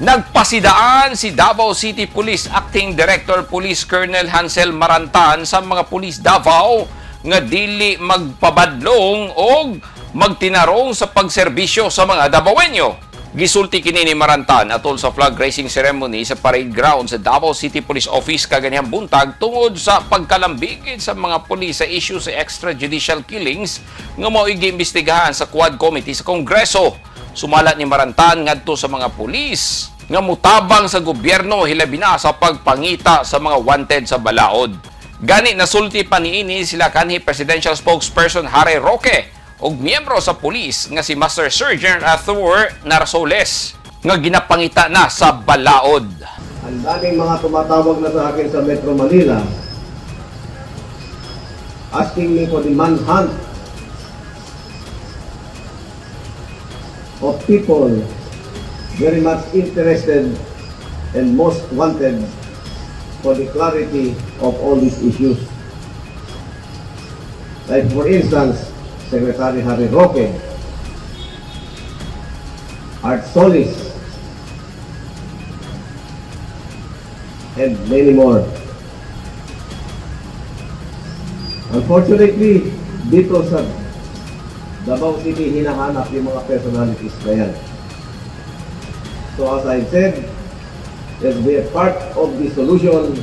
Nagpasidaan si Davao City Police Acting Director Police Colonel Hansel Marantan sa mga pulis Davao nga dili magpabadlong o magtinarong sa pagserbisyo sa mga Davaoenyo. Gisulti kini ni Marantan atol sa flag raising ceremony sa parade ground sa Davao City Police Office kaganihang buntag tungod sa pagkalambigit sa mga pulis sa issue sa extrajudicial killings nga mao giimbestigahan sa Quad Committee sa Kongreso. Sumala ni Marantan ngadto sa mga pulis nga mutabang sa gobyerno hilabi na sa pagpangita sa mga wanted sa balaod. Gani nasulti pa niini sila kanhi Presidential Spokesperson Harry Roque ug miyembro sa pulis nga si Master Sergeant Arthur Narsoles nga ginapangita na sa balaod. Ang daming mga tumatawag na sa akin sa Metro Manila asking me for the manhunt of people very much interested and most wanted for the clarity of all these issues. Like for instance, Secretary Harry Roque, Art Solis, and many more. Unfortunately, dito sa Davao City, hinahanap yung mga personalities na yan. So as I said, let's be a part of the solution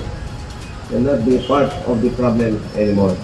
and not be a part of the problem anymore.